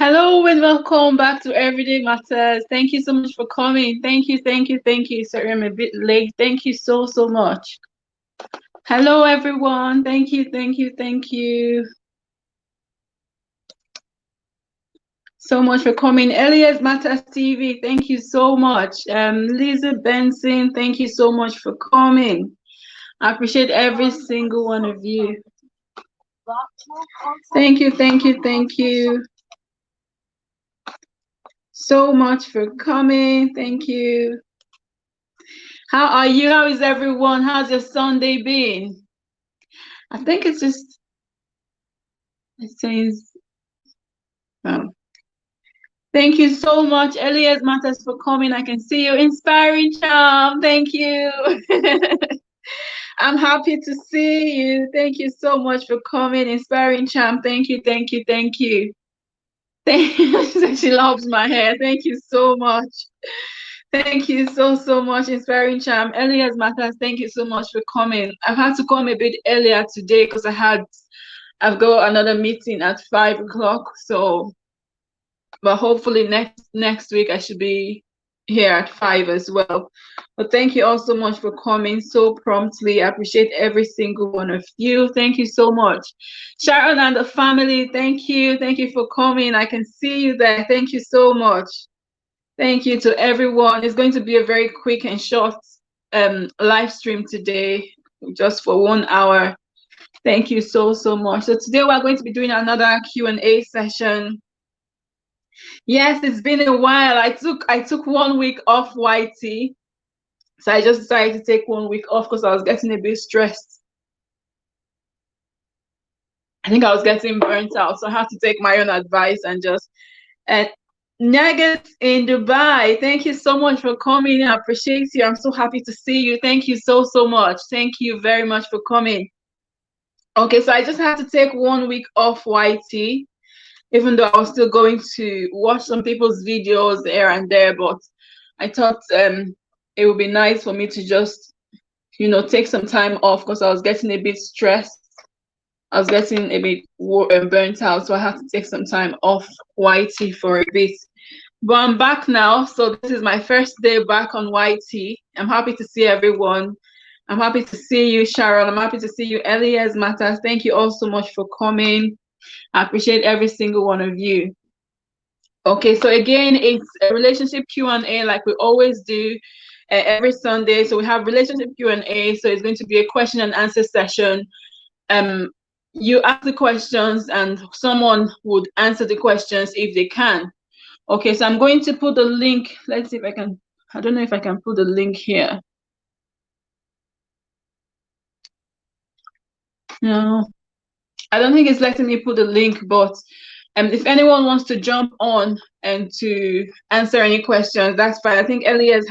Hello and welcome back to Everyday Matters. Thank you so much for coming. Thank you. Sorry, I'm a bit late. Thank you so much. Hello, everyone. Thank you so much for coming. Elias Matters TV, thank you so much. Lisa Benson, thank you so much for coming. I appreciate every single one of you. Thank you so much for coming. Thank you. How are you? How is everyone? How's your Sunday been? I think it says, oh. Thank you so much, Elias Matters, for coming. I can see you. Inspiring Charm. Thank you. I'm happy to see you. Thank you so much for coming. Inspiring Charm. Thank you. She loves my hair. Thank you so much. Thank you so much, Inspiring Charm. Elias Matters, thank you so much for coming. I've had to come a bit earlier today because I've got another meeting at 5 o'clock. But hopefully next week I should be here at 5 as well. But thank you all so much for coming so promptly. I appreciate every single one of you. Thank you so much. Sharon and the family, thank you. Thank you for coming. I can see you there. Thank you so much. Thank you to everyone. It's going to be a very quick and short live stream today, just for 1 hour. Thank you so much. So today we're going to be doing another Q&A session. Yes, it's been a while. I took 1 week off YT. So I just decided to take 1 week off because I was getting a bit stressed. I think I was getting burnt out. So I had to take my own advice and just Nuggets in Dubai. Thank you so much for coming. I appreciate you. I'm so happy to see you. Thank you so much. Thank you very much for coming. Okay, so I just had to take 1 week off YT, even though I was still going to watch some people's videos here and there, but I thought it would be nice for me to just, take some time off because I was getting a bit stressed. I was getting a bit burnt out, so I had to take some time off YT for a bit. But I'm back now, so this is my first day back on YT. I'm happy to see everyone. I'm happy to see you, Sharon. I'm happy to see you, Elias Matters. Thank you all so much for coming. I appreciate every single one of you. Okay, so again, it's a relationship Q&A like we always do every Sunday. So we have relationship Q&A. So it's going to be a question and answer session. You ask the questions and someone would answer the questions if they can. Okay, so I'm going to put the link. Let's see if I can. I don't know if I can put the link here. No, I don't think it's letting me put the link, but if anyone wants to jump on and to answer any questions, that's fine. I think Elias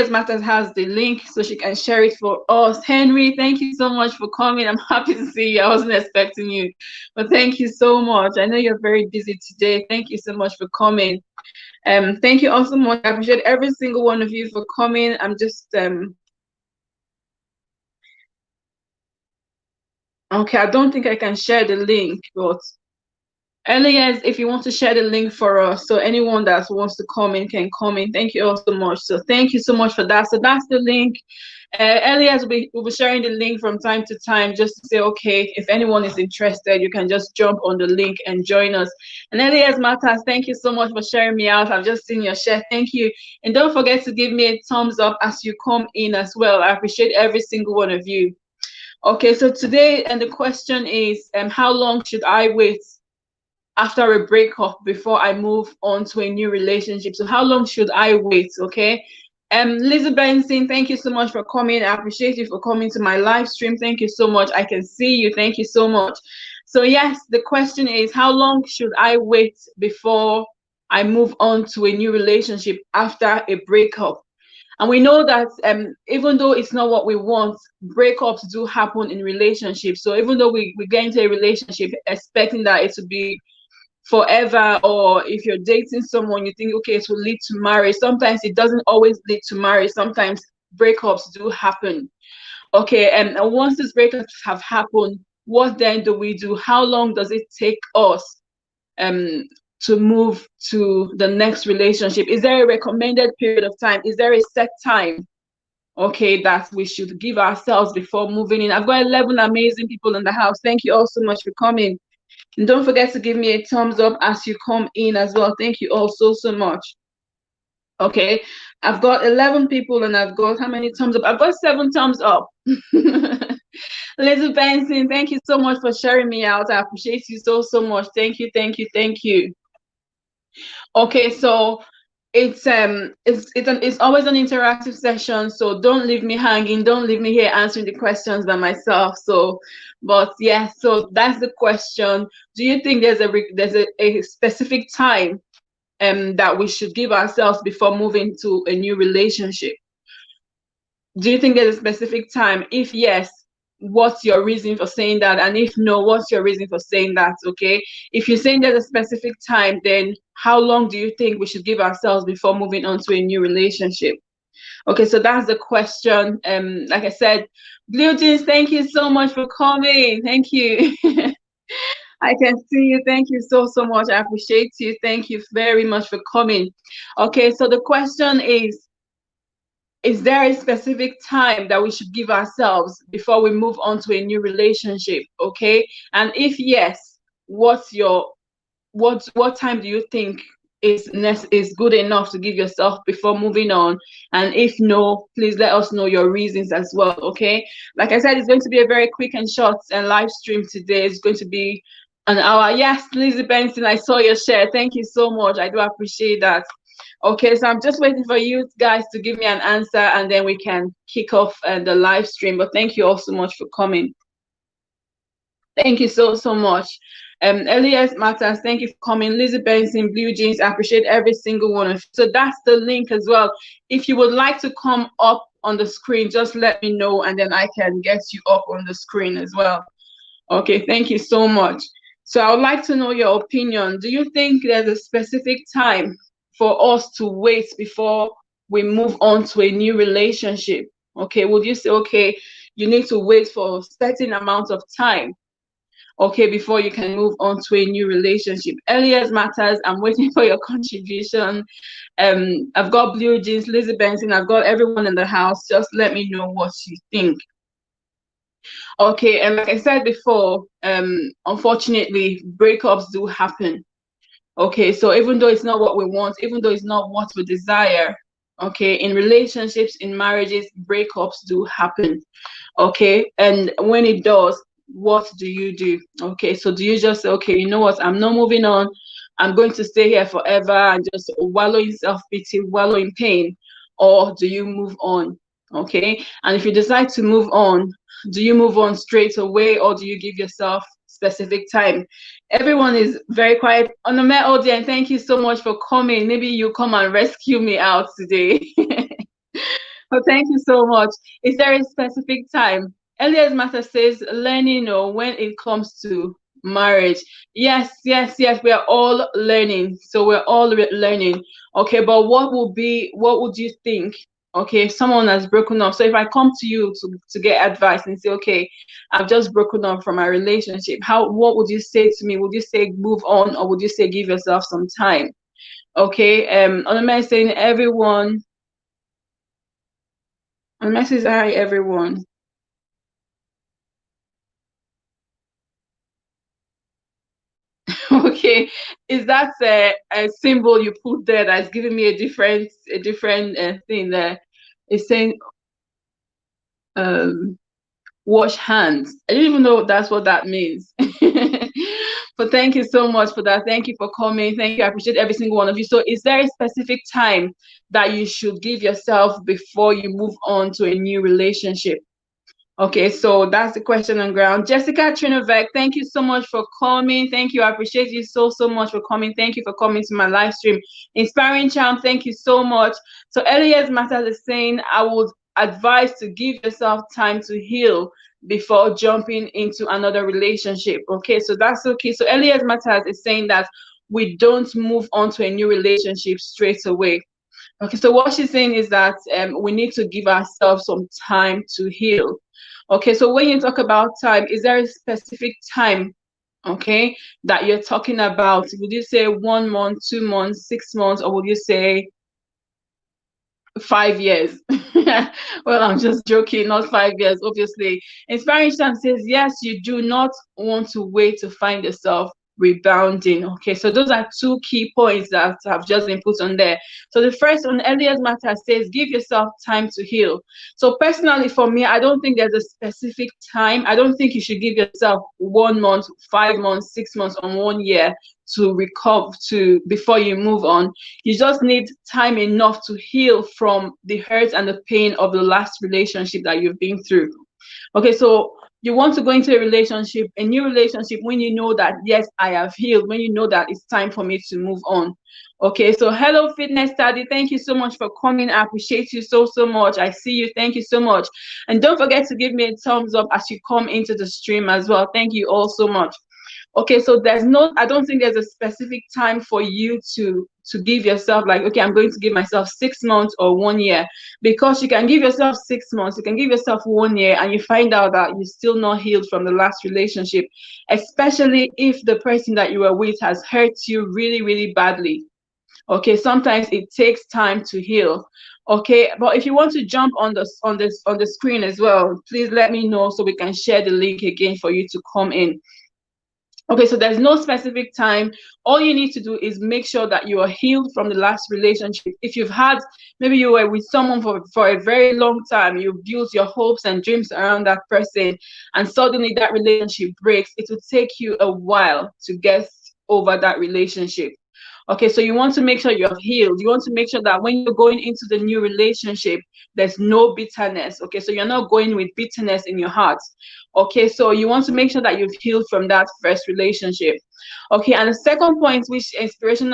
Matters has the link, so she can share it for us. Henry, thank you so much for coming. I'm happy to see you. I wasn't expecting you, but thank you so much. I know you're very busy today. Thank you so much for coming. Thank you all so much. I appreciate every single one of you for coming. I'm just okay, I don't think I can share the link, but Elias, if you want to share the link for us, so anyone that wants to come in can come in. Thank you all so much. So thank you so much for that. So that's the link. Elias will be sharing the link from time to time just to say, okay, if anyone is interested, you can just jump on the link and join us. And Elias Matters, thank you so much for sharing me out. I've just seen your share. Thank you. And don't forget to give me a thumbs up as you come in as well. I appreciate every single one of you. Okay, so today, and the question is, how long should I wait after a breakup before I move on to a new relationship? So how long should I wait? Okay. Lisa Benson, thank you so much for coming. I appreciate you for coming to my live stream. Thank you so much. I can see you. Thank you so much. So yes, the question is, how long should I wait before I move on to a new relationship after a breakup? And we know that even though it's not what we want, breakups do happen in relationships. So even though we get into a relationship expecting that it to be forever, or if you're dating someone you think, okay, it will lead to marriage, sometimes it doesn't always lead to marriage. Sometimes breakups do happen. Okay, and once these breakups have happened, what then do we do? How long does it take us to move to the next relationship? Is there a recommended period of time? Is there a set time, okay, that we should give ourselves before moving in? I've got 11 amazing people in the house. Thank you all so much for coming. And don't forget to give me a thumbs up as you come in as well. Thank you all so, so much. Okay, I've got 11 people and I've got how many thumbs up? I've got 7 thumbs up. Lizzie Benson, thank you so much for sharing me out. I appreciate you so, so much. Thank you, thank you, thank you. Okay, so it's always an interactive session, so don't leave me hanging, don't leave me here answering the questions by myself. So but yeah, so that's the question. Do you think there's a specific time that we should give ourselves before moving to a new relationship? Do you think there's a specific time? If yes, what's your reason for saying that? And if no, what's your reason for saying that? Okay, if you're saying there's a specific time, then how long do you think we should give ourselves before moving on to a new relationship? Okay, so that's the question. Like I said, Blue Jeans, thank you so much for coming. Thank you. I can see you. Thank you so, so much. I appreciate you. Thank you very much for coming. Okay, so the question is there a specific time that we should give ourselves before we move on to a new relationship? Okay, and if yes, what time do you think is good enough to give yourself before moving on? And if no, please let us know your reasons as well. Okay, like I said, it's going to be a very quick and short and live stream today. It's going to be an hour. Yes, Lizzie Benson, I saw your share. Thank you so much. I do appreciate that. Okay, so I'm just waiting for you guys to give me an answer and then we can kick off the live stream. But thank you all so much for coming. Thank you so, so much. Elias Matters, thank you for coming. Lizzie Benson, Blue Jeans, I appreciate every single one of you. So that's the link as well. If you would like to come up on the screen, just let me know and then I can get you up on the screen as well. Okay, thank you so much. So I would like to know your opinion. Do you think there's a specific time for us to wait before we move on to a new relationship? Okay, would you say, okay, you need to wait for a certain amount of time, okay, before you can move on to a new relationship? Elias Matters, I'm waiting for your contribution. I've got Blue Jeans, Lizzie Benson, I've got everyone in the house. Just let me know what you think. Okay, and like I said before, unfortunately, breakups do happen. Okay, so even though it's not what we want, even though it's not what we desire, okay, in relationships, in marriages, breakups do happen. Okay, and when it does, what do you do? Okay, so do you just say, okay, you know what, I'm not moving on, I'm going to stay here forever and just wallow in self-pity, wallow in pain, or do you move on? Okay, and if you decide to move on, do you move on straight away or do you give yourself specific time? Everyone is very quiet. Onome Odien, thank you so much for coming. Maybe you come and rescue me out today. Well, thank you so much. Is there a specific time? Elias Master says learning or when it comes to marriage. Yes, yes, yes, we are all learning. So we're all learning. Okay, but what would you think? Okay, if someone has broken up. So if I come to you to get advice and say, okay, I've just broken up from my relationship, what would you say to me? Would you say move on or would you say give yourself some time? Okay, Onome is saying everyone. And message hi everyone. Okay, is that a symbol you put there that's giving me a different thing there? It's saying wash hands. I didn't even know that's what that means. But thank you so much for that. Thank you for coming. Thank you. I appreciate every single one of you. So is there a specific time that you should give yourself before you move on to a new relationship? Okay, so that's the question on ground. Jessica Trinovec, thank you so much for coming. Thank you. I appreciate you so, so much for coming. Thank you for coming to my live stream. Inspiring Charm, thank you so much. So Elias Matters is saying, I would advise to give yourself time to heal before jumping into another relationship. Okay, so that's okay. So Elias Matters is saying that we don't move on to a new relationship straight away. Okay, so what she's saying is that we need to give ourselves some time to heal. Okay, so when you talk about time, is there a specific time okay, that you're talking about? Would you say 1 month, 2 months, 6 months, or would you say 5 years? Well, I'm just joking, not 5 years, obviously. Inspiring Sham says, yes, you do not want to wait to find yourself rebounding. Okay, so those are two key points that have just been put on there. So the first one, Elias Matter says, give yourself time to heal. So personally, for me, I don't think there's a specific time. I don't think you should give yourself 1 month, 5 months, 6 months, or 1 year to recover to before you move on. You just need time enough to heal from the hurt and the pain of the last relationship that you've been through. Okay, so you want to go into a new relationship, when you know that, yes, I have healed, when you know that it's time for me to move on. Okay, so hello, Fitness Study. Thank you so much for coming. I appreciate you so, so much. I see you. Thank you so much. And don't forget to give me a thumbs up as you come into the stream as well. Thank you all so much. Okay, so I don't think there's a specific time for you to give yourself, like, okay, I'm going to give myself 6 months or 1 year, because you can give yourself 6 months, you can give yourself 1 year, and you find out that you're still not healed from the last relationship, especially if the person that you were with has hurt you really, really badly. Okay, sometimes it takes time to heal. Okay, but if you want to jump on the screen as well, please let me know so we can share the link again for you to come in. Okay, so there's no specific time. All you need to do is make sure that you are healed from the last relationship. If you've had, maybe you were with someone for a very long time, you built your hopes and dreams around that person, and suddenly that relationship breaks, it will take you a while to get over that relationship. Okay, so you want to make sure you're healed. You want to make sure that when you're going into the new relationship, there's no bitterness. Okay, so you're not going with bitterness in your heart. Okay, so you want to make sure that you've healed from that first relationship. Okay, and the second point, which inspiration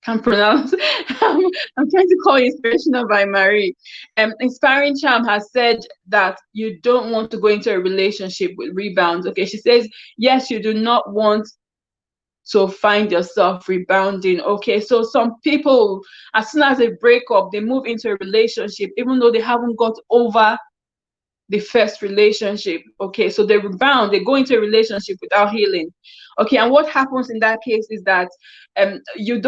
can pronounce. I'm trying to call inspirational by Marie. Inspiring Charm has said that you don't want to go into a relationship with rebounds. Okay, she says, yes, you do not want to find yourself rebounding. Okay, so some people, as soon as they break up, they move into a relationship even though they haven't got over the first relationship. Okay, so they rebound, they go into a relationship without healing. Okay, and what happens in that case is that you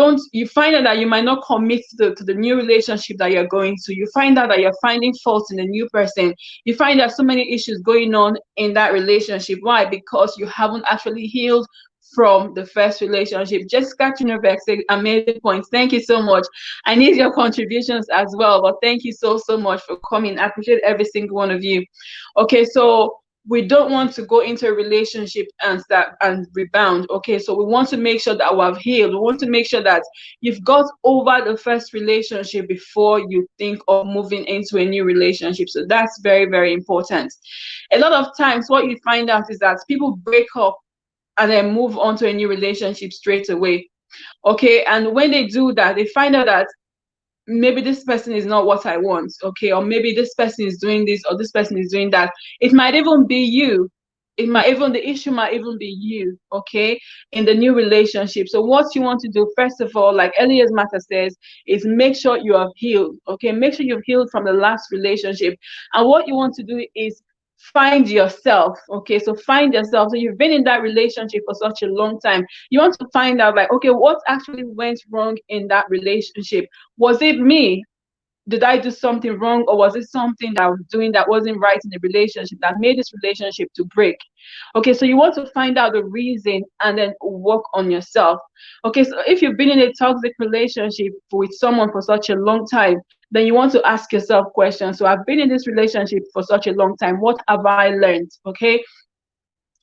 find out that you might not commit to the new relationship that you're going to. You find out that you're finding faults in the new person. You find that so many issues going on in that relationship. Why? Because you haven't actually healed from the first relationship. Jessica Chinovek said, amazing points. Thank you so much. I need your contributions as well, but thank you so, so much for coming. I appreciate every single one of you. Okay, so we don't want to go into a relationship and rebound. Okay, so we want to make sure that we have healed. We want to make sure that you've got over the first relationship before you think of moving into a new relationship. So that's very, very important. A lot of times what you find out is that people break up and then move on to a new relationship straight away. Okay, and when they do that, they find out that maybe this person is not what I want. Okay, or maybe this person is doing this or this person is doing that. It might even be you. The issue might even be you. Okay, in the new relationship. So what you want to do, first of all, like Elias Matter says, is make sure you have healed. Okay, make sure you've healed from the last relationship. And what you want to do is find yourself. Okay, so find yourself. So you've been in that relationship for such a long time. You want to find out, like, okay, what actually went wrong in that relationship? Was it me? Did I do something wrong, or was it something that I was doing that wasn't right in the relationship that made this relationship to break? Okay, so you want to find out the reason and then work on yourself. Okay, so if you've been in a toxic relationship with someone for such a long time, then you want to ask yourself questions. So I've been in this relationship for such a long time. What have I learned? Okay,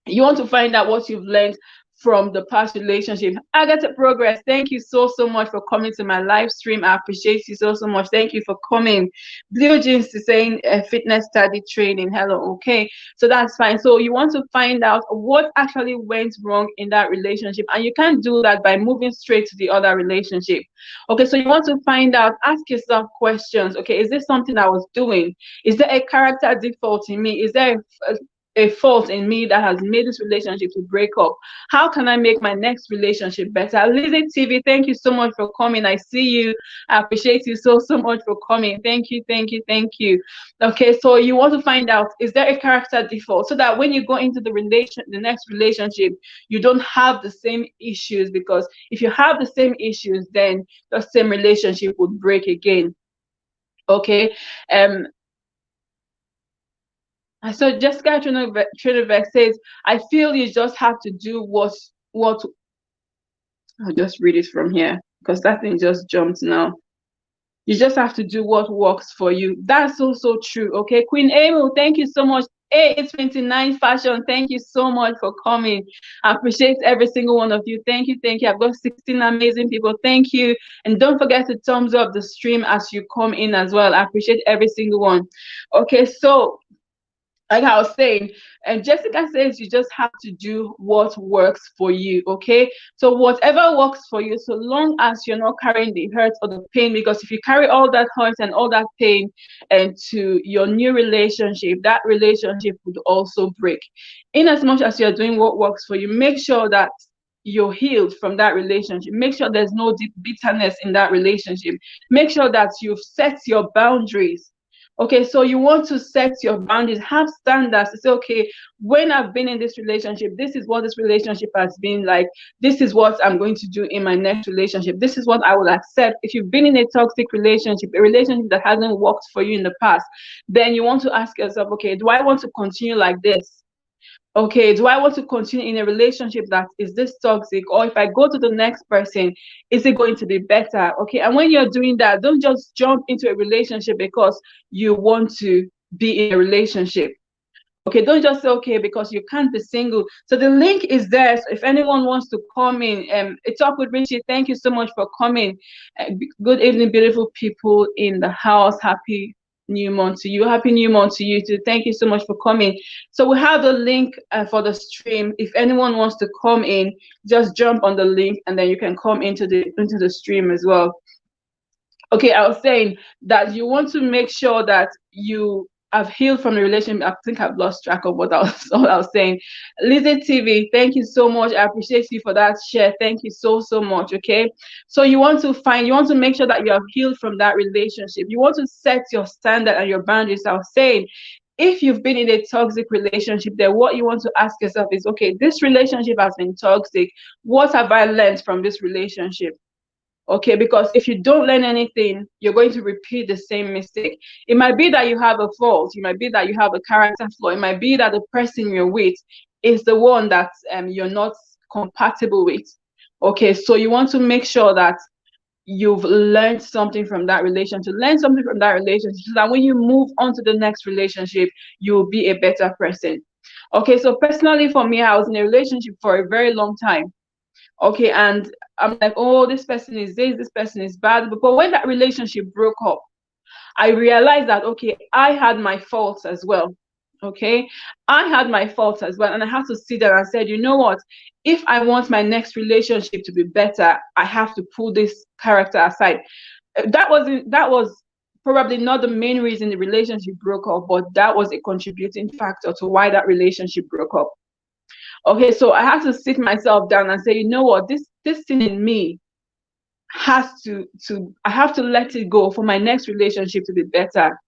you want to find out what you've learned from the past relationship. Agatha Progress, thank you so, so much for coming to my live stream. I appreciate you so, so much. Thank you for coming. Blue Jeans is saying fitness study training. Hello, okay. So that's fine. So you want to find out what actually went wrong in that relationship. And you can't do that by moving straight to the other relationship. Okay, so you want to find out, ask yourself questions. Okay, is this something I was doing? Is there a character default in me? Is there a fault in me that has made this relationship to break up? How can I make my next relationship better? Lizzie TV, thank you so much for coming. I see you. I appreciate you so much for coming. Thank you, thank you, thank you. Okay, so you want to find out, is there a character default, so that when you go into the next relationship, you don't have the same issues, because if you have the same issues, then the same relationship would break again. Okay. So Jessica Trinivek says, I feel you just have to do what I'll just read it from here, because that thing just jumped now. You just have to do what works for you. That's also true. Okay, Queen Amo, thank you so much. A29 Fashion, thank you so much for coming. I appreciate every single one of you. Thank you, thank you. I've got 16 amazing people. Thank you. And don't forget to thumbs up the stream as you come in as well. I appreciate every single one. Okay, so like I was saying, and Jessica says you just have to do what works for you. Okay, so whatever works for you, so long as you're not carrying the hurt or the pain, because if you carry all that hurt and all that pain into your new relationship, that relationship would also break. In as much as you're doing what works for you, make sure that you're healed from that relationship. Make sure there's no deep bitterness in that relationship. Make sure that you've set your boundaries. Okay, so you want to set your boundaries, have standards to say, okay, when I've been in this relationship, this is what this relationship has been like. This is what I'm going to do in my next relationship. This is what I will accept. If you've been in a toxic relationship, a relationship that hasn't worked for you in the past, then you want to ask yourself, okay, do I want to continue like this? Okay, do I want to continue in a relationship that is this toxic? Or if I go to the next person, is it going to be better? Okay, and when you're doing that, don't just jump into a relationship because you want to be in a relationship. Okay, don't just say, okay, because you can't be single. So the link is there. So if anyone wants to come in, talk with Richie. Thank you so much for coming. Good evening, beautiful people in the house. Happy new month to you. Happy new month to you too. Thank you so much for coming. So we have the link for the stream. If anyone wants to come in, just jump on the link and then you can come into the stream as well. Okay, I was saying that you want to make sure that you have healed from the relationship. I think I've lost track of what I was saying. Lizzie TV, thank you so much. I appreciate you for that share. Thank you so much. Okay, so you want to make sure that you have healed from that relationship. You want to set your standard and your boundaries. I was saying, if you've been in a toxic relationship, then what you want to ask yourself is, okay, this relationship has been toxic. What have I learned from this relationship? Okay, because if you don't learn anything, you're going to repeat the same mistake. It might be that you have a fault. It might be that you have a character flaw. It might be that the person you're with is the one that you're not compatible with. Okay, so you want to make sure that you've learned something from that relationship. Learn something from that relationship so that when you move on to the next relationship, you'll be a better person. Okay, so personally for me, I was in a relationship for a very long time. Okay, and I'm like, oh, this person is this person is bad. But when that relationship broke up, I realized that, okay, I had my faults as well. Okay, I had my faults as well. And I had to sit there and said, you know what? If I want my next relationship to be better, I have to pull this character aside. That was probably not the main reason the relationship broke up, but that was a contributing factor to why that relationship broke up. Okay, so I have to sit myself down and say, you know what, this thing in me has I have to let it go for my next relationship to be better.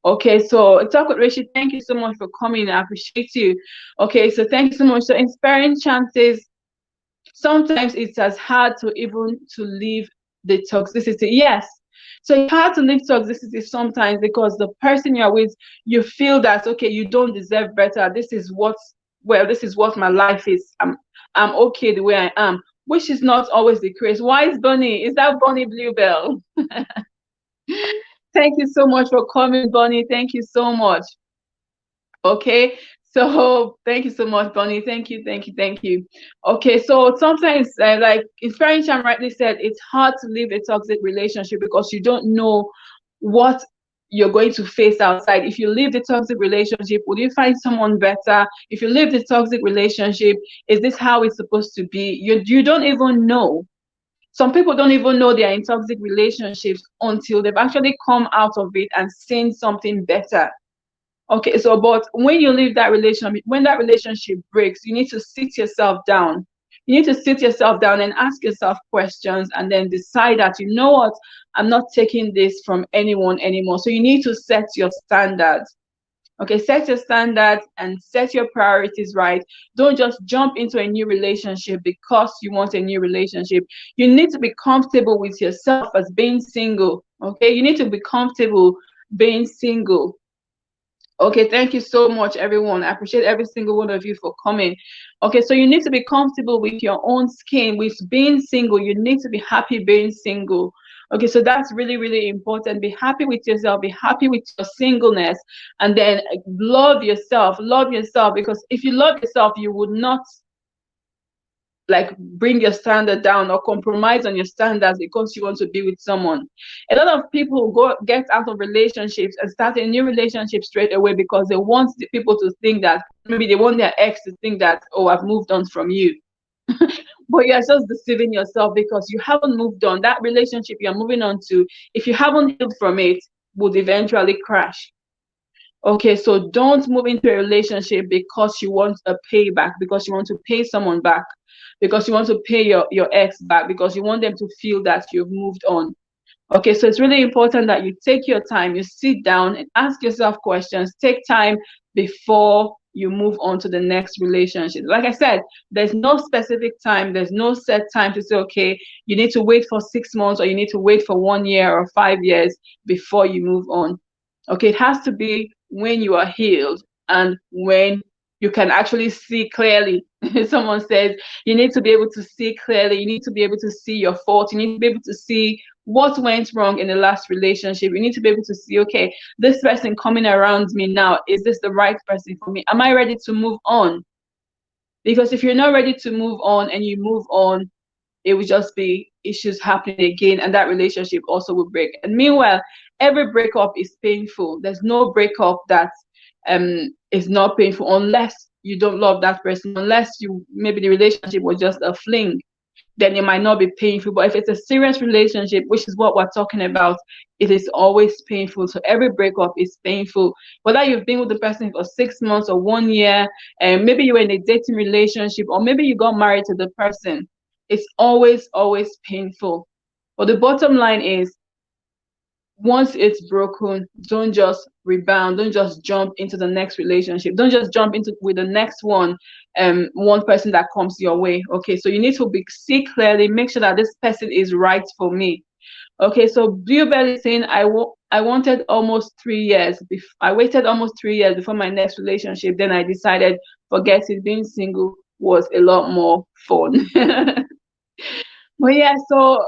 Okay, so talk with Rachel. Thank you so much for coming. I appreciate you. Okay, so thank you so much. So inspiring chances. Sometimes it's as hard to leave the toxicity. Yes. So it's hard to leave toxicity sometimes because the person you're with, you feel that, okay, you don't deserve better. This is what my life is. I'm okay the way I am, which is not always the case. Why is Bonnie? Is that Bonnie Bluebell? Thank you so much for coming, Bonnie. Thank you so much. Okay, so thank you so much, Bonnie. Thank you. Okay, so sometimes, like Inspiring Cham rightly said, it's hard to leave a toxic relationship because you don't know what you're going to face outside. If you leave the toxic relationship, will you find someone better? If you leave the toxic relationship, is this how it's supposed to be? You don't even know. Some people don't even know they're in toxic relationships until they've actually come out of it and seen something better. Okay, so but when you leave that relationship, when that relationship breaks, you need to sit yourself down. You need to sit yourself down and ask yourself questions and then decide that, you know what, I'm not taking this from anyone anymore. So you need to set your standards. Okay, set your standards and set your priorities right. Don't just jump into a new relationship because you want a new relationship. You need to be comfortable with yourself as being single. Okay, you need to be comfortable being single. Okay, thank you so much, everyone. I appreciate every single one of you for coming. Okay, so you need to be comfortable with your own skin, with being single. You need to be happy being single. Okay, so that's really, really important. Be happy with yourself, be happy with your singleness, and then love yourself. Love yourself, because if you love yourself, you would not like bring your standard down or compromise on your standards because you want to be with someone. A lot of people go get out of relationships and start a new relationship straight away because they want the people to think that, maybe they want their ex to think that, oh, I've moved on from you. But you're just deceiving yourself, because you haven't moved on. That relationship you're moving on to, if you haven't healed from it, would eventually crash. Okay, so don't move into a relationship because you want a payback, because you want to pay someone back, because you want to pay your ex back, because you want them to feel that you've moved on. Okay, so it's really important that you take your time, you sit down and ask yourself questions. Take time before you move on to the next relationship. Like I said, there's no specific time, there's no set time to say, okay, you need to wait for 6 months or you need to wait for 1 year or 5 years before you move on. Okay, it has to be when you are healed and when you can actually see clearly. Someone says you need to be able to see clearly, you need to be able to see your fault, you need to be able to see what went wrong in the last relationship. You need to be able to see, okay, this person coming around me now, is this the right person for me? Am I ready to move on? Because if you're not ready to move on and you move on, it will just be issues happening again, and that relationship also will break. And meanwhile, every breakup is painful. There's no breakup that is not painful, unless you don't love that person, unless you, maybe the relationship was just a fling, then it might not be painful. But if it's a serious relationship, which is what we're talking about, it is always painful. So every breakup is painful. Whether you've been with the person for 6 months or 1 year, and maybe you were in a dating relationship, or maybe you got married to the person, it's always, always painful. But the bottom line is, once it's broken, don't just rebound, don't just jump into the next relationship, don't just jump into with the next one person that comes your way. Okay, so you need to see clearly, make sure that this person is right for me. Okay, so Bluebell is saying, I wanted almost 3 years. I waited almost 3 years before my next relationship. Then I decided, forget it, being single was a lot more fun. But yeah, so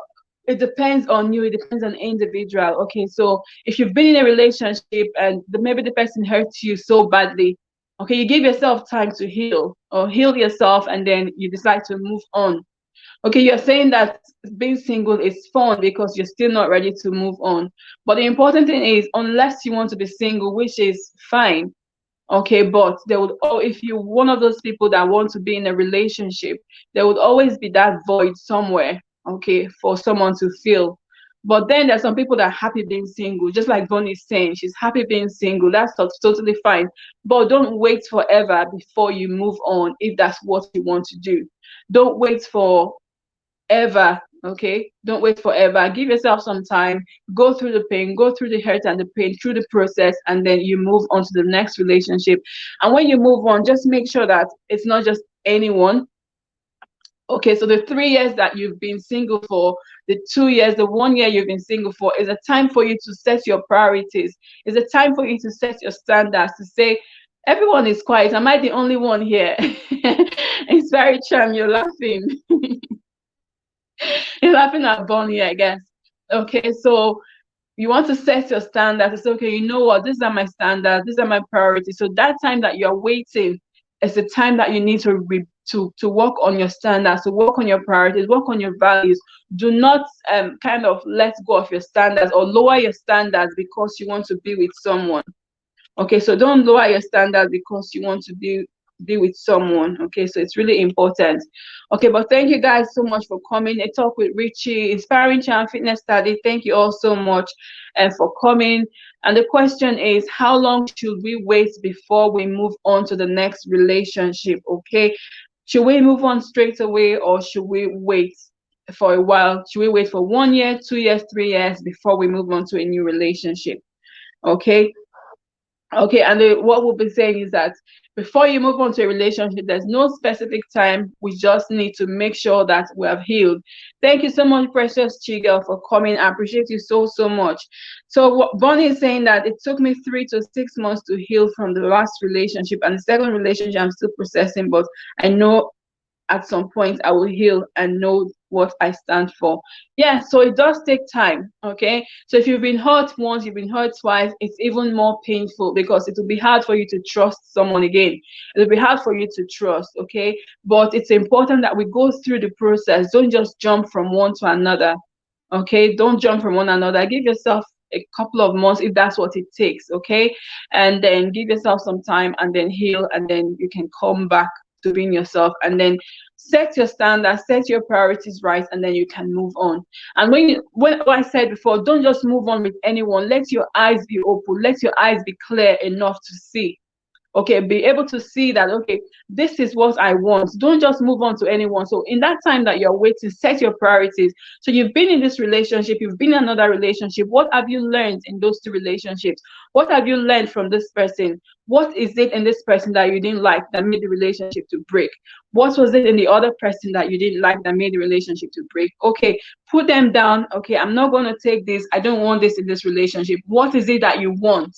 it depends on you. It depends on the individual. Okay, so if you've been in a relationship and maybe the person hurts you so badly, okay, you give yourself time to heal, or heal yourself, and then you decide to move on. Okay, you're saying that being single is fun because you're still not ready to move on. But the important thing is, unless you want to be single, which is fine, okay, but there would, oh, if you're one of those people that want to be in a relationship, there would always be that void somewhere, okay, for someone to fill. But then there's some people that are happy being single, just like Bonnie's saying, she's happy being single. That's totally fine. But don't wait forever before you move on, if that's what you want to do. Don't wait for ever. Okay, don't wait forever. Give yourself some time, go through the pain, go through the hurt and the pain, through the process, and then you move on to the next relationship. And when you move on, just make sure that it's not just anyone. Okay, so the 3 years that you've been single for, the 2 years, the 1 year you've been single for, is a time for you to set your priorities. It's a time for you to set your standards, to say, everyone is quiet, am I the only one here? It's very charming, you're laughing. You're laughing at Bonnie, I guess. Okay, so you want to set your standards. It's okay, you know what? These are my standards. These are my priorities. So that time that you're waiting is the time that you need to work on your standards, to work on your priorities, work on your values. Do not kind of let go of your standards or lower your standards because you want to be with someone. Okay, so don't lower your standards because you want to be be with someone. Okay, so it's really important. Okay, but thank you guys so much for coming. A talk with Richie, inspiring child fitness study. Thank you all so much and for coming. And the question is, how long should we wait before we move on to the next relationship? Okay, should we move on straight away, or should we wait for a while? Should we wait for 1 year, 2 years, 3 years before we move on to a new relationship? Okay. Okay, and what we'll be saying is that before you move on to a relationship, there's no specific time. We just need to make sure that we have healed. Thank you so much, Precious Chigel, for coming. I appreciate you so, so much. So what Bonnie is saying, that it took me 3 to 6 months to heal from the last relationship, and the second relationship I'm still processing, but I know at some point I will heal and know what I stand for. Yeah, so it does take time. Okay, so if you've been hurt once, you've been hurt twice, it's even more painful, because it will be hard for you to trust someone again. It'll be hard for you to trust. Okay, but it's important that we go through the process. Don't just jump from one to another. Okay, don't jump from one another. Give yourself a couple of months if that's what it takes. Okay, and then give yourself some time, and then heal, and then you can come back to being yourself, and then set your standards, set your priorities right, and then you can move on. And when I said before, don't just move on with anyone. Let your eyes be open. Let your eyes be clear enough to see. Okay, be able to see that, okay, this is what I want. Don't just move on to anyone. So in that time that you're waiting, set your priorities. So you've been in this relationship, you've been in another relationship. What have you learned in those two relationships? What have you learned from this person? What is it in this person that you didn't like that made the relationship to break? What was it in the other person that you didn't like that made the relationship to break? Okay, put them down. Okay, I'm not going to take this. I don't want this in this relationship. What is it that you want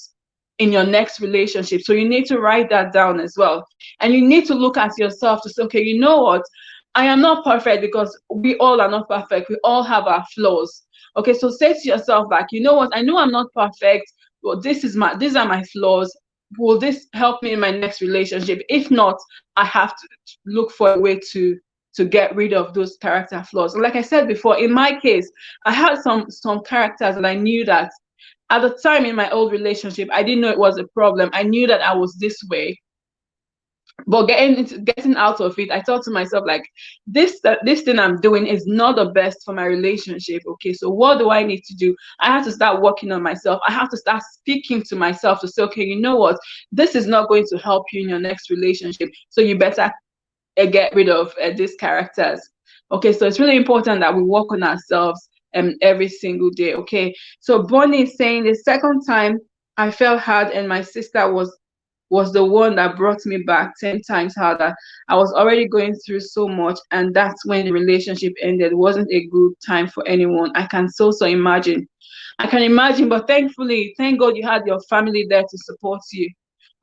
in your next relationship? So you need to write that down as well. And you need to look at yourself to say, okay, you know what? I am not perfect, because we all are not perfect. We all have our flaws. Okay, so say to yourself back, you know what? I know I'm not perfect. Well, these are my flaws. Will this help me in my next relationship? If not, I have to look for a way to get rid of those character flaws. Like I said before, in my case, I had some characters that I knew that at the time in my old relationship, I didn't know it was a problem. I knew that I was this way. But getting out of it, I thought to myself, like, this thing I'm doing is not the best for my relationship. Okay, so what do I need to do? I have to start working on myself. I have to start speaking to myself to say, okay, you know what? This is not going to help you in your next relationship. So you better get rid of these characters. Okay, so it's really important that we work on ourselves every single day. Okay, so Bonnie is saying the second time I felt hard, and my sister was the one that brought me back 10 times harder. I was already going through so much, and that's when the relationship ended. It wasn't a good time for anyone. I can so imagine. I can imagine, but thankfully, thank God you had your family there to support you.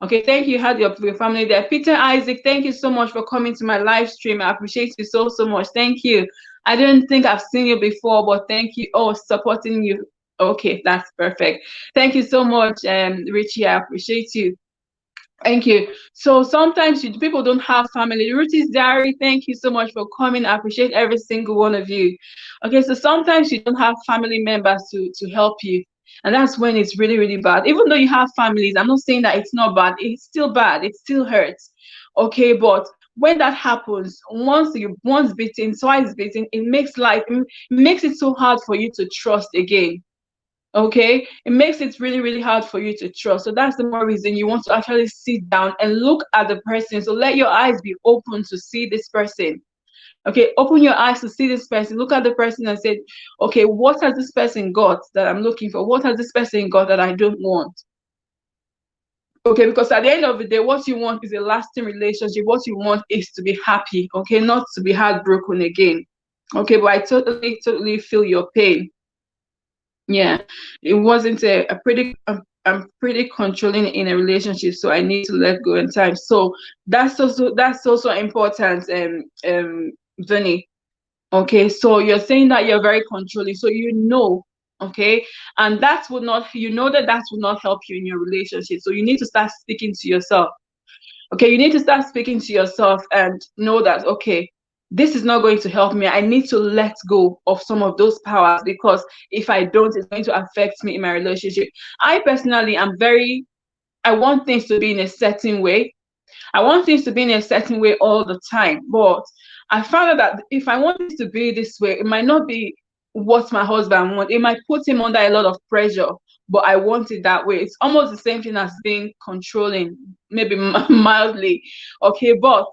Okay, thank you. You had your family there. Peter Isaac, thank you so much for coming to my live stream. I appreciate you so much. Thank you. I didn't think I've seen you before, but thank you. Oh, supporting you. Okay, that's perfect. Thank you so much, Richie. I appreciate you. Thank you. So sometimes people don't have family. Ruthie's Diary, thank you so much for coming. I appreciate every single one of you. Okay, so sometimes you don't have family members to help you. And that's when it's really, really bad. Even though you have families, I'm not saying that it's not bad. It's still bad. It still hurts. Okay, but when that happens, once beaten, twice beaten, it makes it so hard for you to trust again. Okay, it makes it really, really hard for you to trust. So that's the more reason you want to actually sit down and look at the person. So let your eyes be open to see this person. Okay, open your eyes to see this person. Look at the person and say, okay, what has this person got that I'm looking for? What has this person got that I don't want? Okay, because at the end of the day, what you want is a lasting relationship. What you want is to be happy, okay, not to be heartbroken again. Okay, but I totally feel your pain. Yeah, it wasn't I'm pretty controlling in a relationship, so I need to let go in time. So that's also important, Vinny. Okay, so you're saying that you're very controlling, so okay, and that would not that would not help you in your relationship. So you need to start speaking to yourself. Okay, you need to start speaking to yourself and know that, okay, this is not going to help me. I need to let go of some of those powers, because if I don't, it's going to affect me in my relationship. I personally am I want things to be in a certain way. I want things to be in a certain way all the time, but I found out that if I want it to be this way, it might not be what my husband wants. It might put him under a lot of pressure, but I want it that way. It's almost the same thing as being controlling, maybe mildly. Okay, but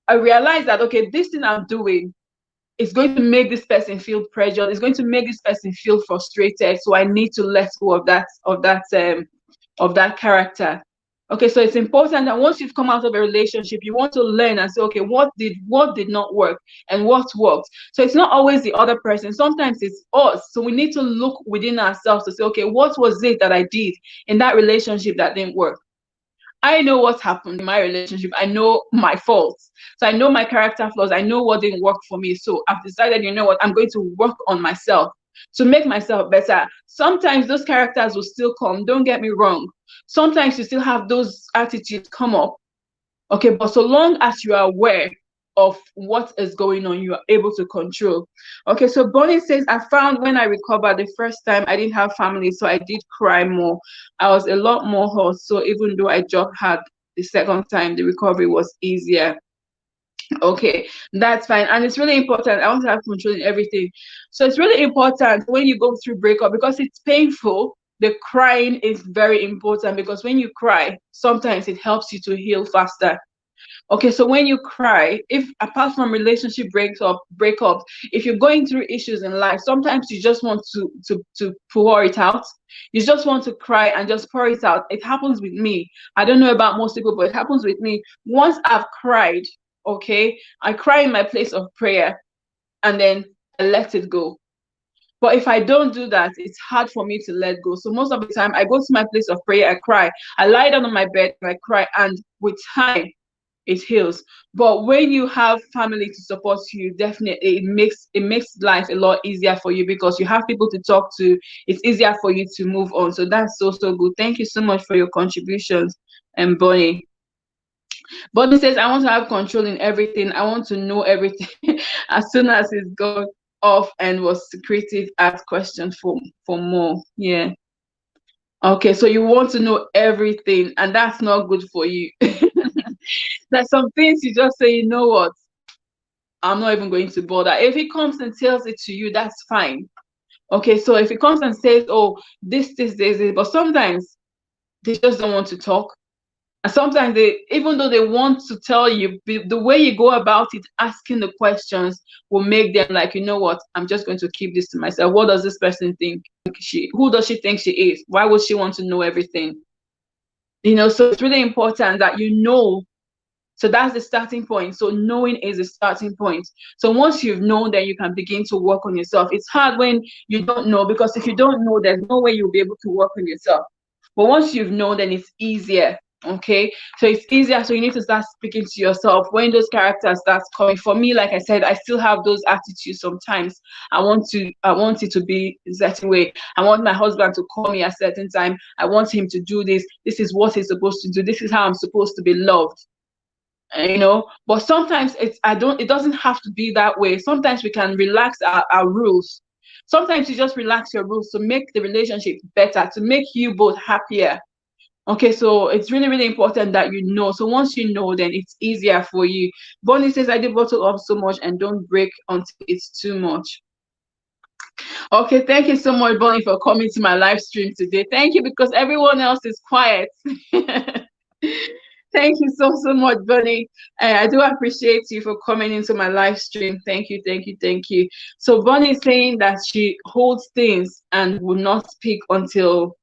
I realized that, okay, this thing I'm doing is going to make this person feel pressured. It's going to make this person feel frustrated. So I need to let go of that character. Okay, so it's important that once you've come out of a relationship, you want to learn and say, okay, what did not work and what worked. So it's not always the other person. Sometimes it's us. So we need to look within ourselves to say, okay, what was it that I did in that relationship that didn't work? I know what happened in my relationship. I know my faults. So I know my character flaws. I know what didn't work for me. So I've decided, you know what, I'm going to work on myself to make myself better. Sometimes those characters will still come. Don't get me wrong. Sometimes you still have those attitudes come up. Okay, but so long as you are aware of what is going on, you are able to control. Okay, so Bonnie says, I found when I recovered the first time, I didn't have family, so I did cry more. I was a lot more hurt, so even though I jobbed hard the second time, the recovery was easier. Okay, that's fine. And it's really important. I want to have control in everything. So it's really important when you go through breakup, because it's painful. The crying is very important, because when you cry, sometimes it helps you to heal faster. Okay, so when you cry, if apart from relationship breakup, if you're going through issues in life, sometimes you just want to pour it out. You just want to cry and just pour it out. It happens with me. I don't know about most people, but it happens with me. Once I've cried, okay, I cry in my place of prayer and then I let it go. But if I don't do that, it's hard for me to let go. So most of the time, I go to my place of prayer, I cry. I lie down on my bed and I cry. And with time, it heals. But when you have family to support you, definitely it makes life a lot easier for you, because you have people to talk to. It's easier for you to move on. So that's so good. Thank you so much for your contributions. And Bonnie says, I want to have control in everything. I want to know everything. As soon as it's gone off and was secretive, ask questions for more. Yeah. Okay, so you want to know everything, and that's not good for you. There's some things you just say, you know what, I'm not even going to bother. If he comes and tells it to you, that's fine. Okay, so if he comes and says, oh, this, but sometimes they just don't want to talk. And sometimes they, even though they want to tell you, the way you go about it, asking the questions will make them like, you know what, I'm just going to keep this to myself. What does this person think? Who does she think she is? Why would she want to know everything? So it's really important that you know. So that's the starting point. So knowing is the starting point. So once you've known, then you can begin to work on yourself. It's hard when you don't know, because if you don't know, there's no way you'll be able to work on yourself. But once you've known, then it's easier. Okay, so it's easier. So you need to start speaking to yourself when those characters start coming. For me, like I said, I still have those attitudes sometimes. I want it to be a certain way. I want my husband to call me at a certain time. I want him to do this. This is what he's supposed to do. This is how I'm supposed to be loved. But sometimes it doesn't have to be that way. Sometimes we can relax our rules. Sometimes you just relax your rules to make the relationship better, to make you both happier. Okay, so it's really, really important that you know. So once you know, then it's easier for you. Bonnie says, I do bottle up so much and don't break until it's too much. Okay, thank you so much, Bonnie, for coming to my live stream today. Thank you, because everyone else is quiet. Thank you so much, Bonnie. I do appreciate you for coming into my live stream. Thank you, thank you, thank you. So Bonnie is saying that she holds things and will not speak until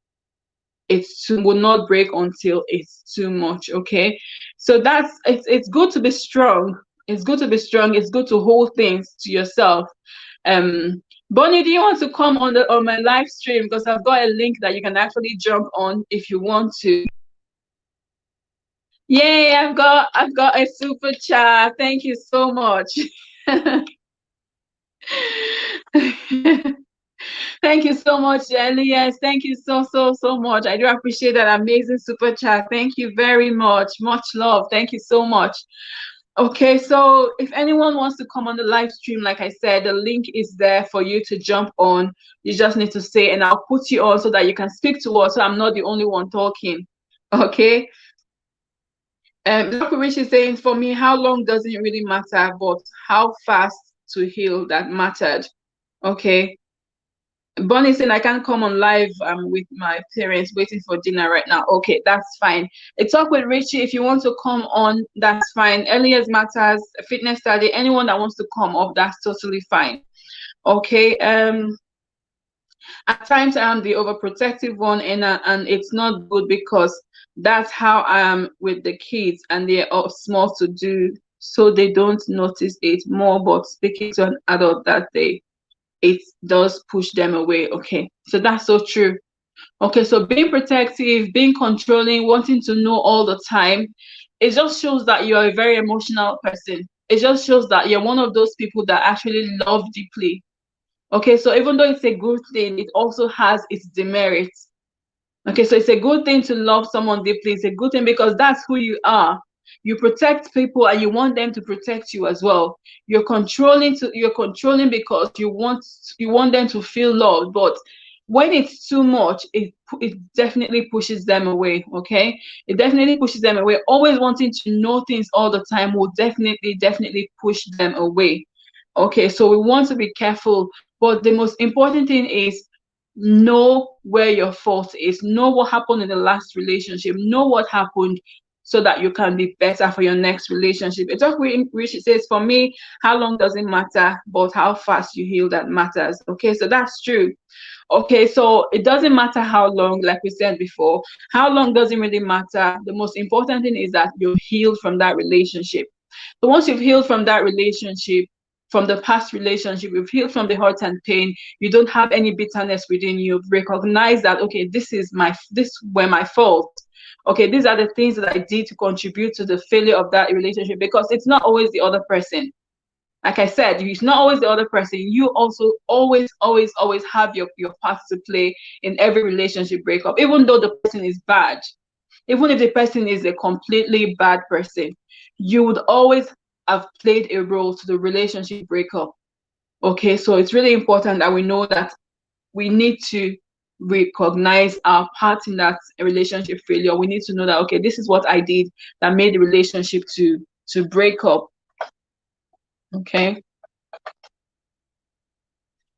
will not break until it's too much. Okay, so it's good to be strong. It's good to be strong. It's good to hold things to yourself. Bonnie, do you want to come on my live stream? Because I've got a link that you can actually jump on if you want to. Yay, I've got a super chat. Thank you so much. Thank you so much, Elias. Thank you so much. I do appreciate that amazing super chat. Thank you very much. Much love. Thank you so much. Okay, so if anyone wants to come on the live stream, like I said, the link is there for you to jump on. You just need to say, and I'll put you on so that you can speak to us, so I'm not the only one talking. Okay. Dr. Rich is saying, for me, how long doesn't really matter, but how fast to heal that mattered. Okay. Bonnie saying I can't come on live. I'm with my parents waiting for dinner right now. Okay, that's fine. A talk with Richie. If you want to come on, that's fine. Elias Matters, Fitness Study, anyone that wants to come up, that's totally fine. Okay. At times I'm the overprotective one, and it's not good because that's how I am with the kids, and they're all small to do, so they don't notice it more. But speaking to an adult that day, it does push them away. Okay, so that's so true. Okay, so being protective, being controlling, wanting to know all the time, it just shows that you're a very emotional person. It just shows that you're one of those people that actually love deeply. Okay, so even though it's a good thing, it also has its demerits. Okay, so it's a good thing to love someone deeply. It's a good thing because that's who you are. You protect people and you want them to protect you as well. You're controlling because you want them to feel loved, but when it's too much, it definitely pushes them away. Okay, it definitely pushes them away. Always wanting to know things all the time will definitely push them away. Okay, so we want to be careful, but the most important thing is know where your fault is, know what happened in the last relationship, know what happened so that you can be better for your next relationship. It's just which it says, for me, how long doesn't matter, but how fast you heal that matters. Okay, so that's true. Okay, so it doesn't matter how long, like we said before, how long doesn't really matter. The most important thing is that you've healed from that relationship. So once you've healed from that relationship, from the past relationship, you've healed from the hurt and pain, you don't have any bitterness within you, you've recognized that, okay, this were my fault. Okay, these are the things that I did to contribute to the failure of that relationship, because it's not always the other person. Like I said, it's not always the other person. You also always have your part to play in every relationship breakup, even though the person is bad. Even if the person is a completely bad person, you would always have played a role to the relationship breakup. Okay, so it's really important that we know that we need to recognize our part in that relationship failure. We need to know that, okay, this is what I did that made the relationship to break up. Okay,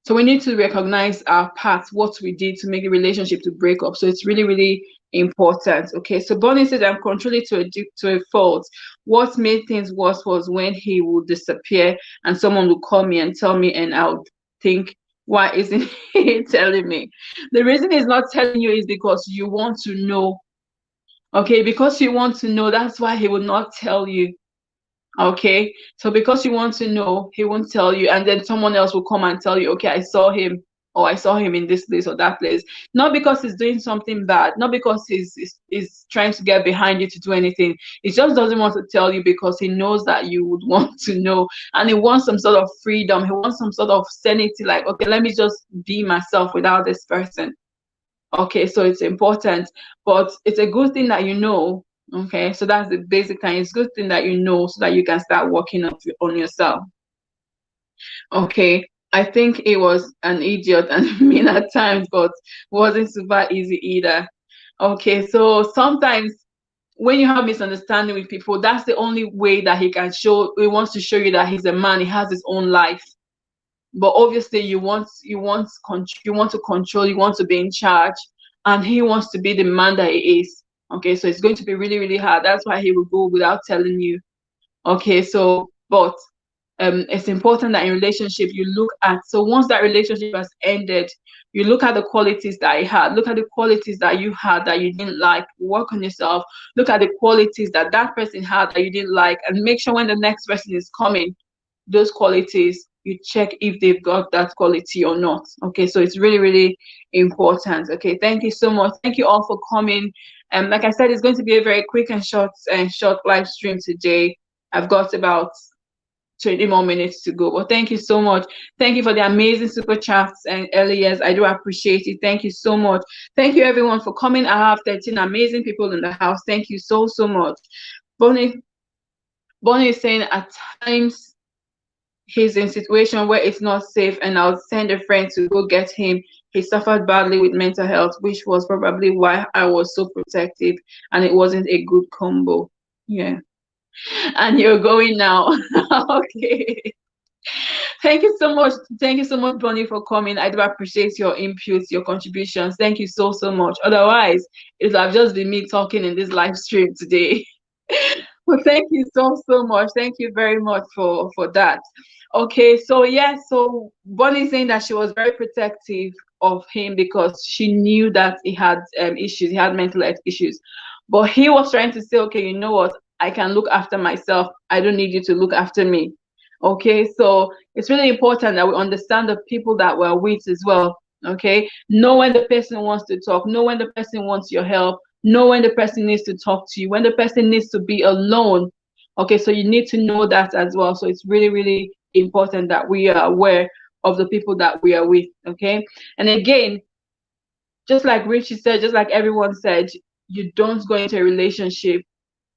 so we need to recognize our part, what we did to make the relationship to break up. So it's really important. Okay, so Bonnie says, I'm controlling to a fault. What made things worse was when he would disappear and someone would call me and tell me, and I would think, why isn't he telling me? The reason he's not telling you is because you want to know. Okay, because you want to know, that's why he will not tell you. Okay, so because you want to know, he won't tell you, and then someone else will come and tell you, okay, I saw him, or I saw him in this place or that place. Not because he's doing something bad, not because he's trying to get behind you to do anything. He just doesn't want to tell you because he knows that you would want to know, and he wants some sort of freedom. He wants some sort of sanity, like, okay, let me just be myself without this person. Okay, so it's important, but it's a good thing that you know. Okay, so that's the basic thing. It's a good thing that you know so that you can start working on yourself. Okay, I think it was an idiot and mean at times, but wasn't super easy either. Okay, so sometimes when you have misunderstanding with people, that's the only way that he wants to show you that he's a man, he has his own life. But obviously you want to control, you want to be in charge, and he wants to be the man that he is. Okay, so it's going to be really hard. That's why he will go without telling you. Okay, so but it's important that in relationship you look at, so once that relationship has ended, you look at the qualities that he had, look at the qualities that you had that you didn't like, work on yourself, look at the qualities that that person had that you didn't like, and make sure when the next person is coming, those qualities, you check if they've got that quality or not. Okay, so it's really important. Okay, thank you so much. Thank you all for coming. Like I said, it's going to be a very quick and short live stream today. I've got about 20 more minutes to go. Well, thank you so much. Thank you for the amazing super chats and Elias. I do appreciate it. Thank you so much. Thank you everyone for coming. I have 13 amazing people in the house. Thank you so much. Bonnie is saying at times he's in a situation where it's not safe, and I'll send a friend to go get him. He suffered badly with mental health, which was probably why I was so protective, and it wasn't a good combo. Yeah. And you're going now. Okay. Thank you so much. Thank you so much, Bonnie, for coming. I do appreciate your inputs, your contributions. Thank you so, so much. Otherwise, it would have just been me talking in this live stream today. Well, thank you so, so much. Thank you very much for that. Okay, so yeah, so Bonnie saying that she was very protective of him because she knew that he had issues, he had mental health issues. But he was trying to say, okay, you know what? I can look after myself. I don't need you to look after me. Okay, so it's really important that we understand the people that we're with as well. Okay, know when the person wants to talk, know when the person wants your help, know when the person needs to talk to you, when the person needs to be alone. Okay, so you need to know that as well. So it's really, really important that we are aware of the people that we are with. Okay, and again, just like Richie said, just like everyone said, you don't go into a relationship.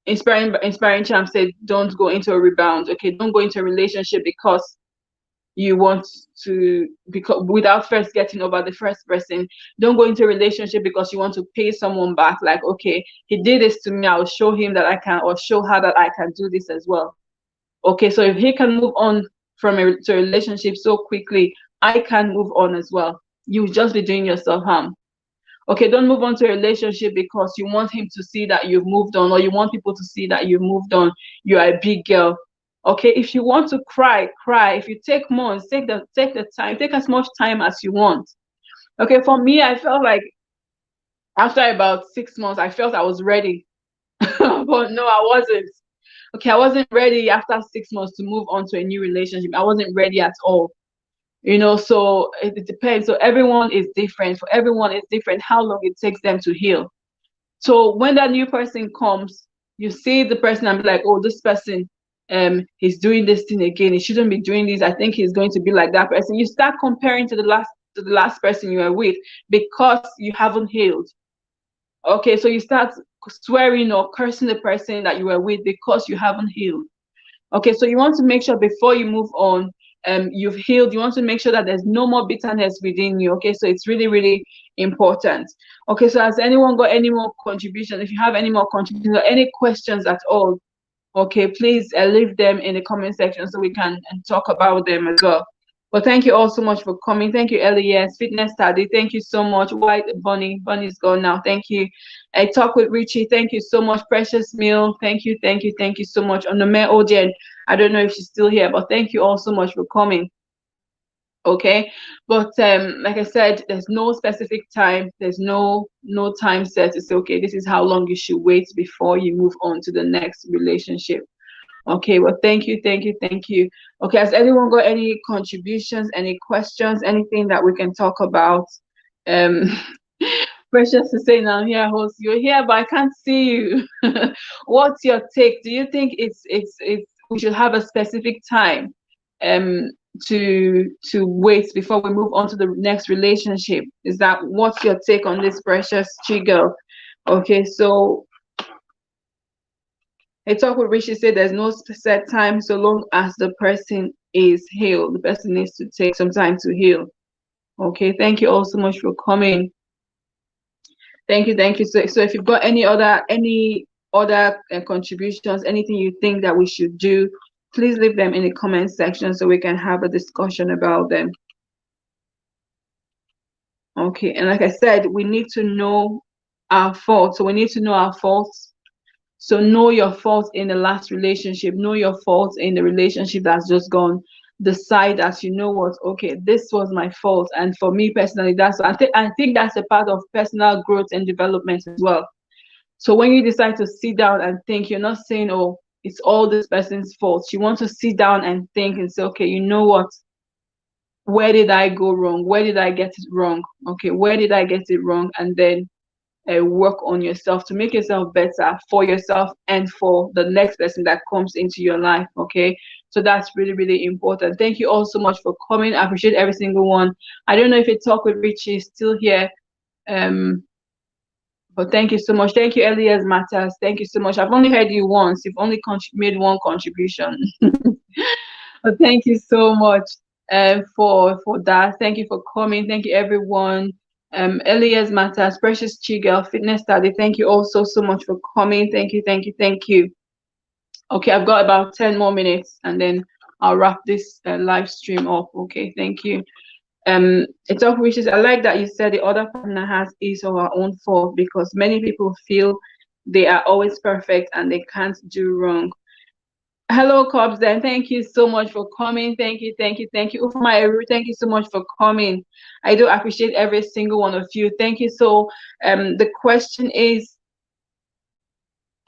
Inspiring Champ said, don't go into a rebound. Okay, don't go into a relationship because you want to, because without first getting over the first person. Don't go into a relationship because you want to pay someone back, like, okay, he did this to me, I'll show him that I can, or show her that I can do this as well. Okay, so if he can move on from to a relationship so quickly, I can move on as well. You just be doing yourself harm. Okay, don't move on to a relationship because you want him to see that you've moved on, or you want people to see that you've moved on. You are a big girl. Okay, if you want to cry, cry. If you take months, take the time, take as much time as you want. Okay, for me, I felt like after about 6 months, I felt I was ready. But no, I wasn't. Okay, I wasn't ready after 6 months to move on to a new relationship. I wasn't ready at all. So it depends. So everyone is different. For everyone, it's different how long it takes them to heal. So when that new person comes, you see the person and be like, oh, this person, he's doing this thing again. He shouldn't be doing this. I think he's going to be like that person. You start comparing to the last person you were with because you haven't healed. Okay, so you start swearing or cursing the person that you were with because you haven't healed. Okay, so you want to make sure before you move on, you've healed. You want to make sure that there's no more bitterness within you. Okay, so it's really, really important. Okay, so has anyone got any more contributions? If you have any more contributions or any questions at all, okay, please leave them in the comment section so we can talk about them as well. But thank you all so much for coming. Thank you, Elias, Fitness Study. Thank you so much. White Bunny's gone now. Thank you. I talk with Richie. Thank you so much. Precious Meal. Thank you, thank you so much. On the Mayor Ojen, I don't know if she's still here, but thank you all so much for coming. Okay, but like I said, there's no specific time. There's no time set to say, okay, this is how long you should wait before you move on to the next relationship. Okay, well, thank you, thank you, thank you. Okay, has anyone got any contributions, any questions, anything that we can talk about? Um, Precious to say now, here, host, you're here, but I can't see you. What's your take? Do you think it's we should have a specific time um to wait before we move on to the next relationship? Is that what's your take on this, Precious Chigel? Okay, so a talk with Rishi said there's no set time so long as the person is healed. The person needs to take some time to heal. Okay, thank you all so much for coming. Thank you, thank you. So if you've got any other contributions, anything you think that we should do, please leave them in the comment section so we can have a discussion about them. Okay, and like I said, we need to know our faults. So we need to know our faults. So know your faults in the last relationship. Know your faults in the relationship that's just gone. Decide that you know what, okay, this was my fault. And for me personally, I think that's a part of personal growth and development as well. So when you decide to sit down and think, you're not saying, oh, it's all this person's fault. You want to sit down and think and say, okay, you know what? Where did I go wrong? Where did I get it wrong? Okay, where did I get it wrong? And then work on yourself to make yourself better for yourself and for the next person that comes into your life. Okay, so that's really, really important. Thank you all so much for coming. I appreciate every single one. I don't know if a talk with Richie is still here, but thank you so much. Thank you, Elias Matters. Thank you so much. I've only heard you once. You've only made one contribution. But thank you so much for that. Thank you for coming. Thank you, everyone. Elias Matters, Precious Chigel, Fitness Study. Thank you also so much for coming. Thank you, thank you, thank you. Okay, I've got about 10 more minutes and then I'll wrap this live stream up. Okay, thank you. It's of wishes. I like that you said the other partner has his or her own fault, because many people feel they are always perfect and they can't do wrong. Hello, Cobbs. Then thank you so much for coming. Thank you, thank you, thank you. Ufma Eru, thank you so much for coming. I do appreciate every single one of you. Thank you. So, the question is,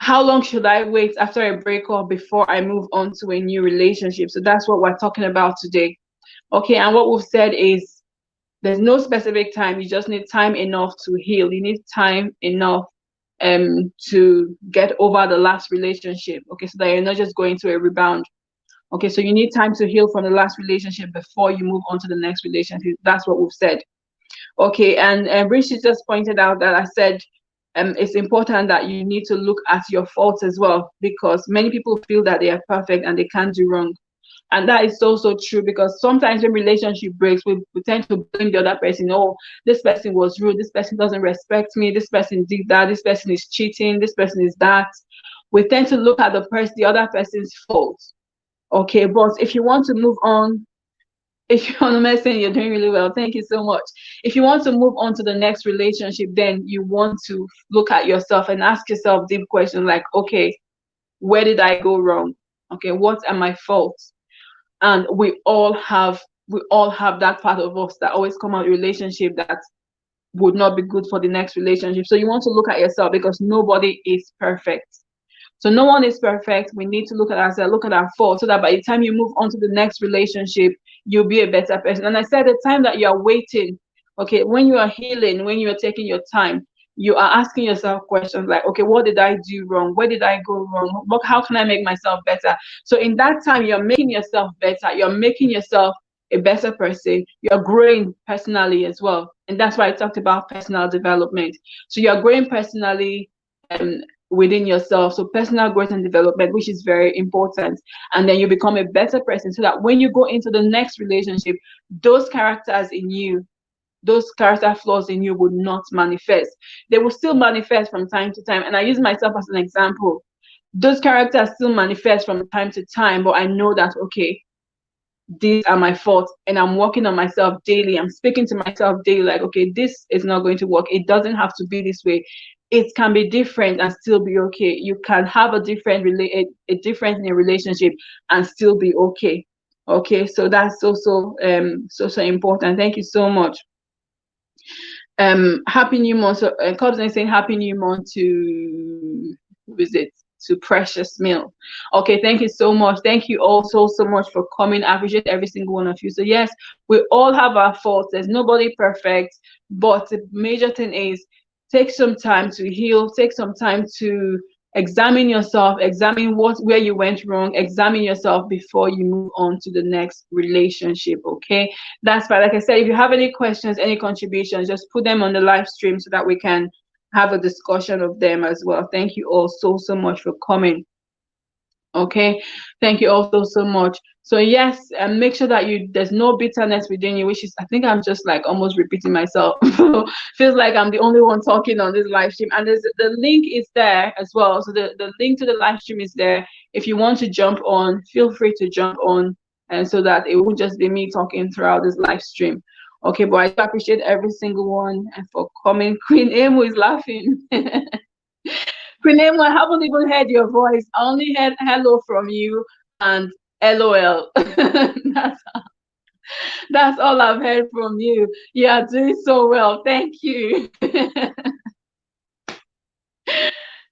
how long should I wait after a breakup before I move on to a new relationship? So that's what we're talking about today. Okay, and what we've said is there's no specific time. You just need time enough to heal. You need time enough to get over the last relationship. Okay, so that you're not just going to a rebound. Okay, so you need time to heal from the last relationship before you move on to the next relationship. That's what we've said. Okay, and Richie just pointed out that I said it's important that you need to look at your faults as well, because many people feel that they are perfect and they can't do wrong. And that is so true, because sometimes when relationship breaks, we tend to blame the other person. Oh, this person was rude, this person doesn't respect me, this person did that, this person is cheating, this person is that. We tend to look at the other person's faults. Okay, but if you want to move on, if you're on a message, you're doing really well. Thank you so much. If you want to move on to the next relationship, then you want to look at yourself and ask yourself deep questions like, okay, where did I go wrong? Okay, what are my faults? And we all have that part of us that always come out of relationship that would not be good for the next relationship. So you want to look at yourself, because nobody is perfect. So no one is perfect. We need to look at ourselves, look at our faults, so that by the time you move on to the next relationship, you'll be a better person. And I said the time that you are waiting, okay, when you are healing, when you are taking your time, you are asking yourself questions like, okay, what did I do wrong? Where did I go wrong? How can I make myself better? So in that time, you're making yourself better. You're making yourself a better person. You're growing personally as well. And that's why I talked about personal development. So you're growing personally, um, within yourself. So personal growth and development, which is very important. And then you become a better person, so that when you go into the next relationship, those characters in you, those character flaws in you would not manifest. They will still manifest from time to time. And I use myself as an example. Those characters still manifest from time to time, but I know that, okay, these are my faults, and I'm working on myself daily. I'm speaking to myself daily like, okay, this is not going to work. It doesn't have to be this way. It can be different and still be okay. You can have a difference in a relationship and still be okay. Okay, so that's so important. Thank you so much. Happy new month. So Cobbs is saying happy new month to, who is it, to Precious Mill. Okay, thank you so much. Thank you all so much for coming. I appreciate every single one of you. So yes, we all have our faults. There's nobody perfect, but the major thing is take some time to heal, take some time to examine yourself, examine where you went wrong, examine yourself before you move on to the next relationship. Okay, that's right. Like I said, if you have any questions, any contributions, just put them on the live stream so that we can have a discussion of them as well. Thank you all so much for coming. Okay, thank you all so much. So yes, and make sure that there's no bitterness within you, which is, I think I'm just like almost repeating myself. Feels like I'm the only one talking on this live stream. And the link is there as well. So the link to the live stream is there. If you want to jump on, feel free to jump on, and so that it won't just be me talking throughout this live stream. Okay, but I do appreciate every single one and for coming. Queen Emu is laughing. Queen Emu, I haven't even heard your voice. I only heard hello from you and LOL. That's all I've heard from you. You are doing so well. Thank you.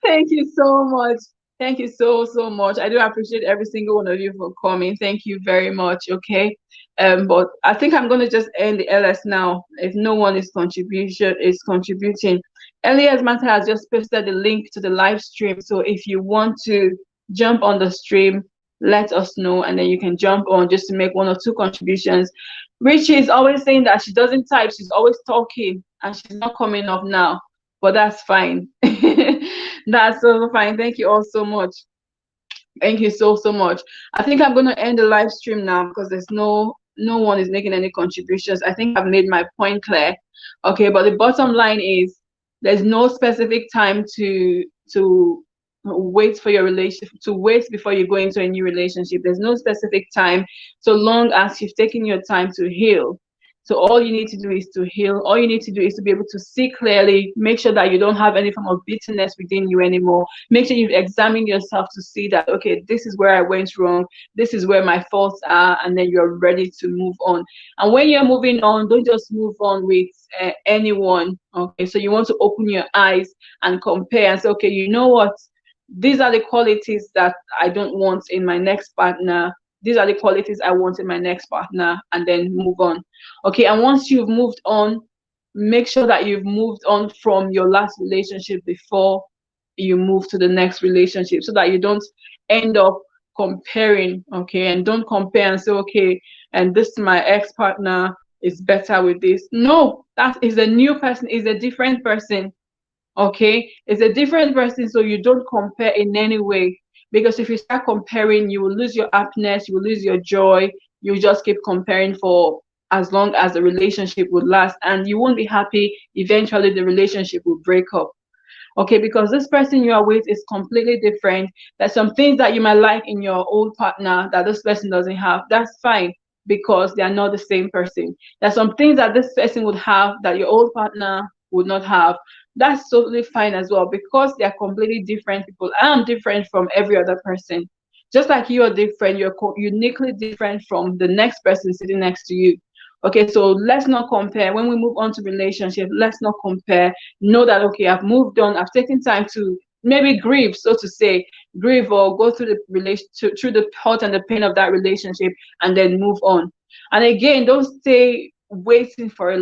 Thank you so much. Thank you so much. I do appreciate every single one of you for coming. Thank you very much. Okay. But I think I'm gonna just end the LS now. If no one is contributing. Elias Matter has just posted the link to the live stream. So if you want to jump on the stream, let us know, and then you can jump on just to make one or two contributions. Richie is always saying that she doesn't type, she's always talking, and she's not coming up now. But that's fine. That's so fine. Thank you all so much. Thank you so much. I think I'm gonna end the live stream now because there's no one is making any contributions. I think I've made my point clear. Okay, but the bottom line is there's no specific time to wait for your relationship to wait before you go into a new relationship. There's no specific time, so long as you've taken your time to heal. So all you need to do is to heal. All you need to do is to be able to see clearly, make sure that you don't have any form of bitterness within you anymore. Make sure you've examined yourself to see that, okay, this is where I went wrong, this is where my faults are, and then you're ready to move on. And when you're moving on, don't just move on with anyone. Okay, so you want to open your eyes and compare and say, okay, you know what? These are the qualities that I don't want in my next partner. These are the qualities I want in my next partner, and then move on. Okay, and once you've moved on, make sure that you've moved on from your last relationship before you move to the next relationship, so that you don't end up comparing. Okay, and don't compare and say, okay, and this my ex partner is better with this. No, that is a new person, is a different person. Okay, it's a different person, so you don't compare in any way, because if you start comparing, you will lose your happiness, you will lose your joy. You just keep comparing for as long as the relationship would last, and you won't be happy. Eventually the relationship will break up. Okay, because this person you are with is completely different. There's some things that you might like in your old partner that this person doesn't have. That's fine, because they are not the same person. There's some things that this person would have that your old partner would not have. That's totally fine as well, because they are completely different people. I am different from every other person. Just like you are different, you're uniquely different from the next person sitting next to you. Okay, so let's not compare. When we move on to relationship, let's not compare. Know that, okay, I've moved on, I've taken time to maybe grieve, so to say, grieve or go through the through the hurt and the pain of that relationship, and then move on. And again, don't stay waiting for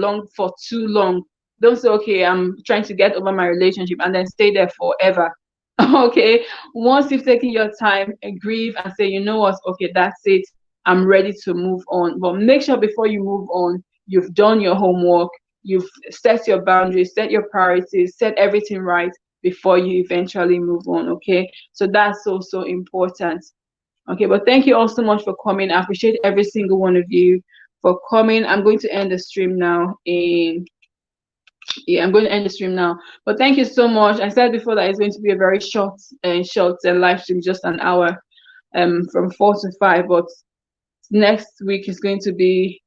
too long. Don't say, okay, I'm trying to get over my relationship, and then stay there forever. Okay, once you've taken your time and grieve and say, you know what, okay, that's it, I'm ready to move on. But make sure before you move on, you've done your homework, you've set your boundaries, set your priorities, set everything right before you eventually move on. Okay, so that's also important. Okay, but thank you all so much for coming. I appreciate every single one of you for coming. I'm going to end the stream now. I'm going to end the stream now. But thank you so much. I said before that it's going to be a very short live stream, just an hour, from 4 to 5. But next week is going to be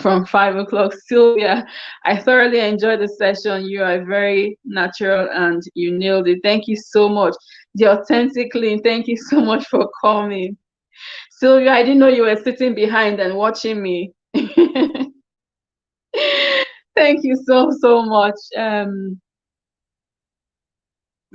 from 5 o'clock. Sylvia, I thoroughly enjoyed the session. You are very natural and you nailed it. Thank you so much. The authentic Lynn, thank you so much for coming. Sylvia, I didn't know you were sitting behind and watching me. Thank you so much.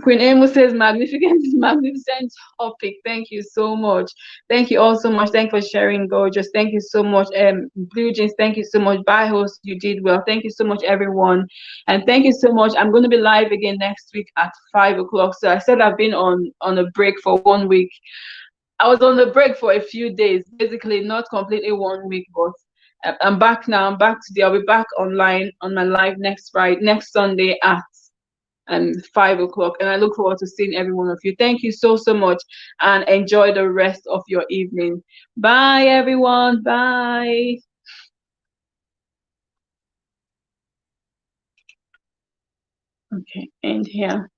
Queen Amos says, magnificent topic. Thank you so much. Thank you all so much. Thank you for sharing, gorgeous. Thank you so much. Blue Jeans, thank you so much. Bye, host. You did well. Thank you so much, everyone. And thank you so much. I'm going to be live again next week at 5 o'clock. So I said I've been on a break for 1 week. I was on the break for a few days, basically not completely 1 week, but I'm back now. I'm back today. I'll be back online on my live next Sunday at 5 o'clock, and I look forward to seeing every one of you. Thank you so much, and enjoy the rest of your evening. Bye, everyone. Bye. Okay, end here.